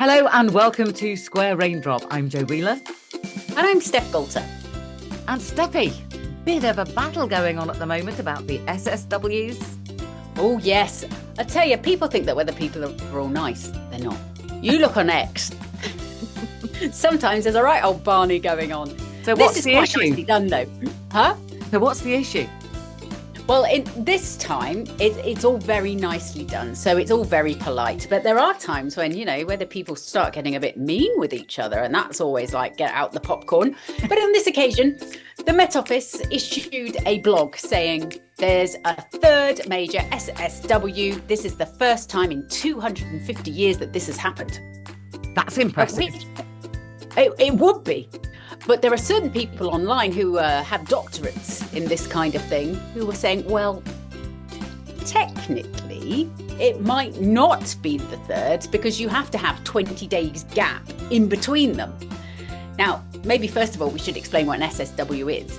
Hello and welcome to Square Raindrop. I'm Jo Wheeler. And I'm Steph Galter. And Steffi, bit of a battle going on at the moment about the SSWs. Oh, yes. I tell you, people think that whether people are all nice. They're not. You look on X. Sometimes there's a right old Barney going on. So this what's is the quite issue? nicely done, though. Huh? So what's the issue? Well, in this time, it's all very nicely done. So it's all very polite. But there are times when, where the people start getting a bit mean with each other. And that's always like, get out the popcorn. But on this occasion, the Met Office issued a blog saying there's a third major SSW. This is the first time in 250 years that this has happened. That's impressive. It would be. But there are certain people online who have doctorates in this kind of thing who were saying, well, technically, it might not be the third because you have to have 20 days gap in between them. Now, maybe first of all, we should explain what an SSW is.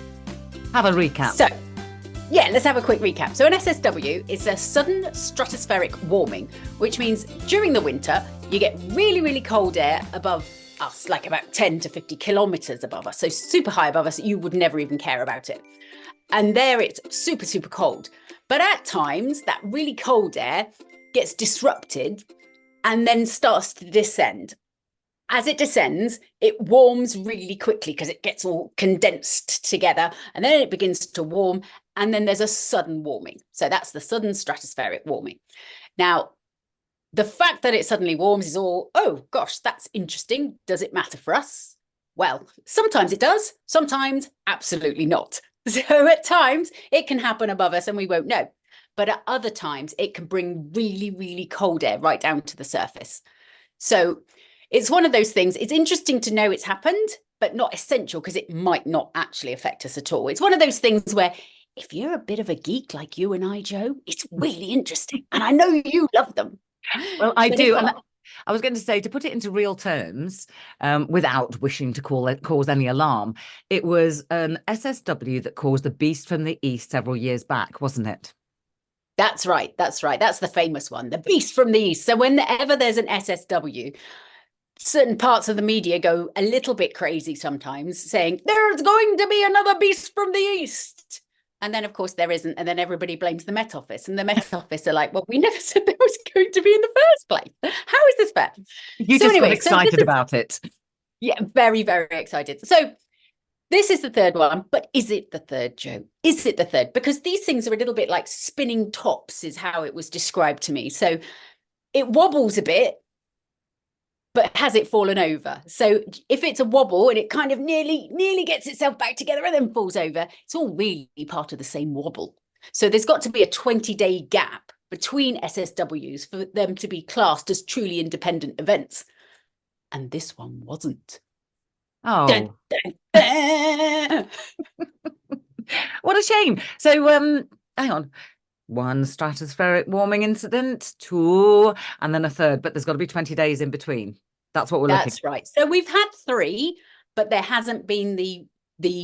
Have a recap. So, yeah, let's have a quick recap. So an SSW is a sudden stratospheric warming, which means during the winter, you get really, really cold air above us, like about 10 to 50 kilometers above us. So super high above us, you would never even care about it. And there it's super, super cold. But at times that really cold air gets disrupted and then starts to descend. As it descends, it warms really quickly because it gets all condensed together and then it begins to warm and then there's a sudden warming. So that's the sudden stratospheric warming. Now, the fact that it suddenly warms is all, oh gosh, that's interesting. Does it matter for us? Well, sometimes it does, sometimes absolutely not. So at times it can happen above us and we won't know. But at other times it can bring really, really cold air right down to the surface. So it's one of those things. It's interesting to know it's happened, but not essential because it might not actually affect us at all. It's one of those things where if you're a bit of a geek like you and I, Jo, it's really interesting. And I know you love them. Well, I do. And I was going to say, to put it into real terms, without wishing to cause any alarm, it was an SSW that caused the Beast from the East several years back, wasn't it? That's right. That's right. That's the famous one, the Beast from the East. So whenever there's an SSW, certain parts of the media go a little bit crazy sometimes, saying there's going to be another Beast from the East. And then, of course, there isn't. And then everybody blames the Met Office. And the Met Office are like, well, we never said there was going to be in the first place. How is this fair? You just got excited about it. Yeah, very, very excited. So this is the third one. But is it the third, Jo? Is it the third? Because these things are a little bit like spinning tops is how it was described to me. So it wobbles a bit. But has it fallen over? So if it's a wobble and it kind of nearly gets itself back together and then falls over, it's all really part of the same wobble. So there's got to be a 20-day gap between SSWs for them to be classed as truly independent events. And this one wasn't. Oh. Dun, dun, dun. What a shame. So, hang on. One stratospheric warming incident, two, and then a third, but there's got to be 20 days in between. That's what we're looking at. That's right. So we've had three, but there hasn't been the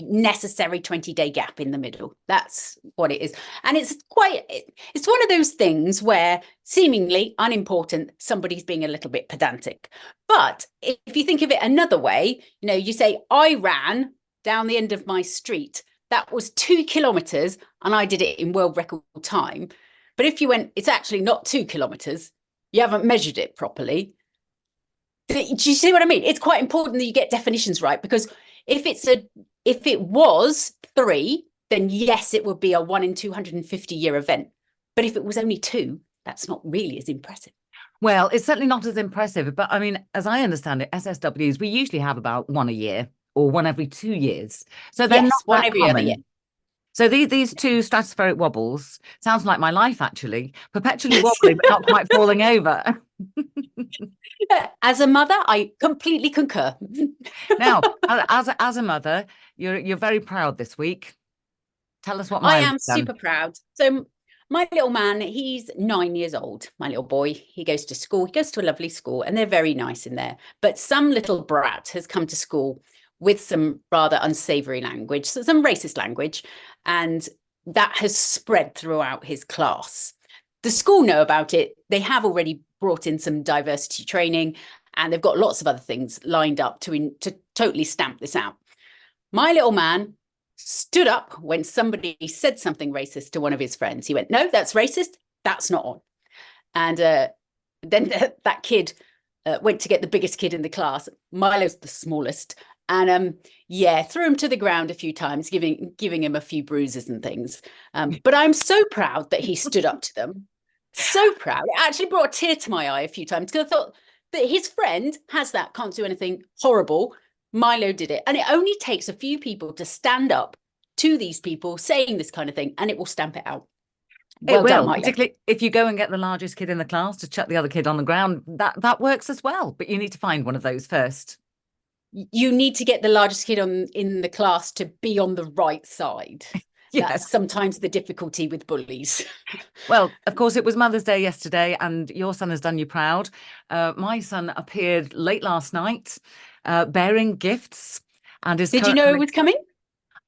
necessary 20-day gap in the middle. That's what it is. And it's one of those things where seemingly unimportant, somebody's being a little bit pedantic. But if you think of it another way, you say, I ran down the end of my street. That was 2 kilometers and I did it in world record time. But if you went, it's actually not 2 kilometers, you haven't measured it properly. Do you see what I mean? It's quite important that you get definitions right, because if it was 3, then yes, it would be a 1 in 250 year event. But if it was only 2, that's not really as impressive. Well, it's certainly not as impressive. But I mean, as I understand it, SSWs, we usually have about 1 a year or 1 every 2 years. So they're not one that every common. other year. So these two stratospheric wobbles sounds like my life, actually. Perpetually wobbling, but not quite falling over. As a mother, I completely concur. Now, as a mother, you're very proud this week. Tell us what I am super proud. So my little man, he's 9 years old, my little boy. He goes to school. He goes to a lovely school and they're very nice in there. But some little brat has come to school with some rather unsavory language, so some racist language, and that has spread throughout his class. The school know about it. They have already brought in some diversity training, and they've got lots of other things lined up to totally stamp this out. My little man stood up when somebody said something racist to one of his friends. He went, "No, that's racist. That's not on." And then that kid went to get the biggest kid in the class. Milo's the smallest. And threw him to the ground a few times, giving him a few bruises and things. But I'm so proud that he stood up to them. So proud. It actually brought a tear to my eye a few times because I thought that his friend has that, can't do anything horrible. Milo did it. And it only takes a few people to stand up to these people saying this kind of thing, and it will stamp it out. Well, it will, particularly if you go and get the largest kid in the class to chuck the other kid on the ground. That works as well, but you need to find one of those first. You need to get the largest kid in the class to be on the right side. Yes. That's sometimes the difficulty with bullies. Well, of course, it was Mother's Day yesterday, and your son has done you proud. My son appeared late last night, bearing gifts, and is. Did you know it was coming?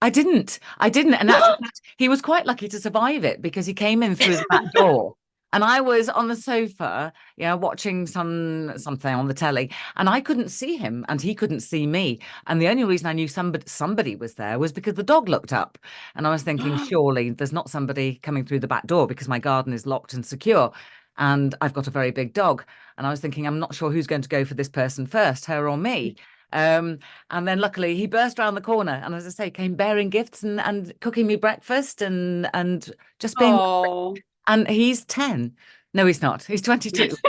I didn't. And actually, he was quite lucky to survive it because he came in through the back door. And I was on the sofa, watching something on the telly, and I couldn't see him and he couldn't see me. And the only reason I knew somebody was there was because the dog looked up. And I was thinking, surely there's not somebody coming through the back door because my garden is locked and secure. And I've got a very big dog. And I was thinking, I'm not sure who's going to go for this person first, her or me. And then luckily he burst around the corner, and as I say, came bearing gifts and cooking me breakfast and just being. Oh. And he's 10. No, he's not. He's 22. That's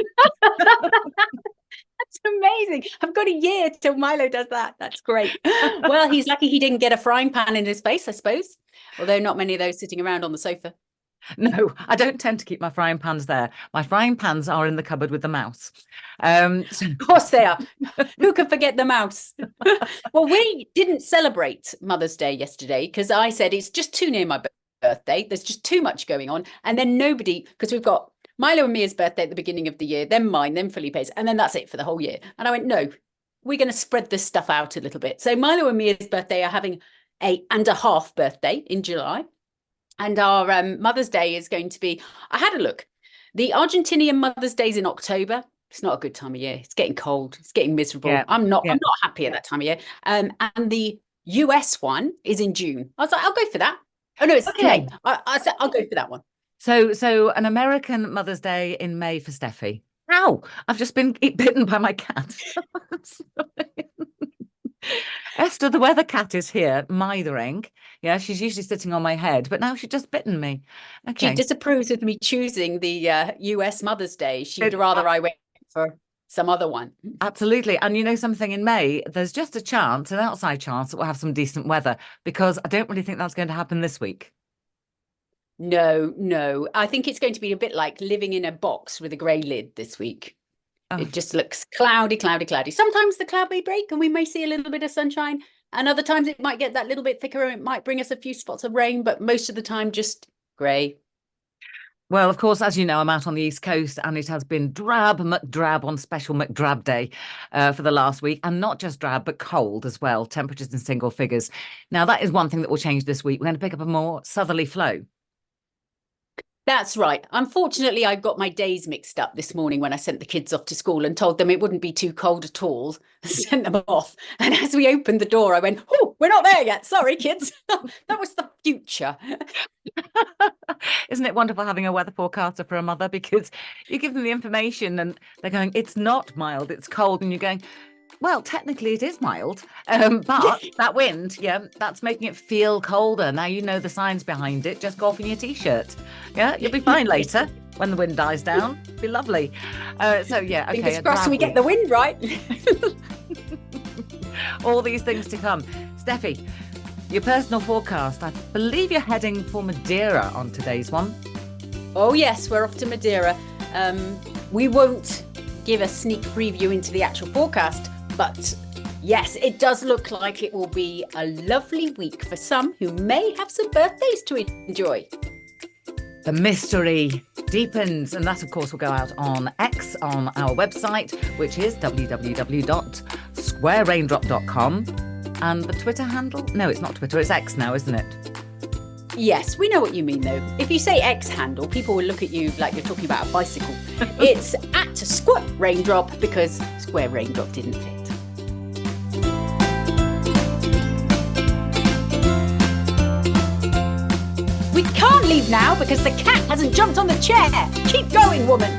amazing. I've got a year till Milo does that. That's great. Well, he's lucky he didn't get a frying pan in his face, I suppose. Although not many of those sitting around on the sofa. No, I don't tend to keep my frying pans there. My frying pans are in the cupboard with the mouse. Of course they are. Who could forget the mouse? Well, we didn't celebrate Mother's Day yesterday because I said it's just too near my birthday. There's just too much going on. And then nobody, because we've got Milo and Mia's birthday at the beginning of the year, then mine, then Felipe's, and then that's it for the whole year. And I went, no, we're going to spread this stuff out a little bit. So Milo and Mia's birthday are having a and a half birthday in July. And our Mother's Day is going to be, I had a look. The Argentinian Mother's Day is in October. It's not a good time of year. It's getting cold. It's getting miserable. Yeah. I'm not happy at that time of year. And the US one is in June. I was like, I'll go for that. Oh no, it's May. I said I'll go for that one. So an American Mother's Day in May for Steffi. Ow! I've just been bitten by my cat. Esther, the weather cat, is here, mithering. Yeah, she's usually sitting on my head, but now she's just bitten me. Okay. She disapproves of me choosing the US Mother's Day. She'd rather I went for some other one. Absolutely. And you know something, in May, there's just a chance, an outside chance, that we'll have some decent weather, because I don't really think that's going to happen this week. No. I think it's going to be a bit like living in a box with a grey lid this week. Oh. It just looks cloudy. Sometimes the cloud may break and we may see a little bit of sunshine, and other times it might get that little bit thicker and it might bring us a few spots of rain, but most of the time just grey. Well, of course, as you know, I'm out on the East Coast, and it has been McDrab on special McDrab Day for the last week. And not just drab, but cold as well. Temperatures in single figures. Now, that is one thing that will change this week. We're going to pick up a more southerly flow. That's right. Unfortunately, I got my days mixed up this morning when I sent the kids off to school and told them it wouldn't be too cold at all. Sent them off. And as we opened the door, I went, oh, we're not there yet. Sorry, kids. That was the future. Isn't it wonderful having a weather forecaster for a mother? Because you give them the information and they're going, it's not mild, it's cold. And you're going, well, technically it is mild, but that wind, that's making it feel colder. Now you know the science behind it. Just go off in your T-shirt. Yeah, you'll be fine later when the wind dies down. It'll be lovely. Okay. Fingers crossed we get the wind right. All these things to come. Steffi, your personal forecast. I believe you're heading for Madeira on today's one. Oh, yes, we're off to Madeira. We won't give a sneak preview into the actual forecast, but yes, it does look like it will be a lovely week for some who may have some birthdays to enjoy. The mystery deepens, and that, of course, will go out on X, on our website, which is www.squareraindrop.com. And the Twitter handle? No, it's not Twitter, it's X now, isn't it? Yes, we know what you mean, though. If you say X handle, people will look at you like you're talking about a bicycle. It's at to squat raindrop because square raindrop didn't fit. We can't leave now because the cat hasn't jumped on the chair. Keep going, woman.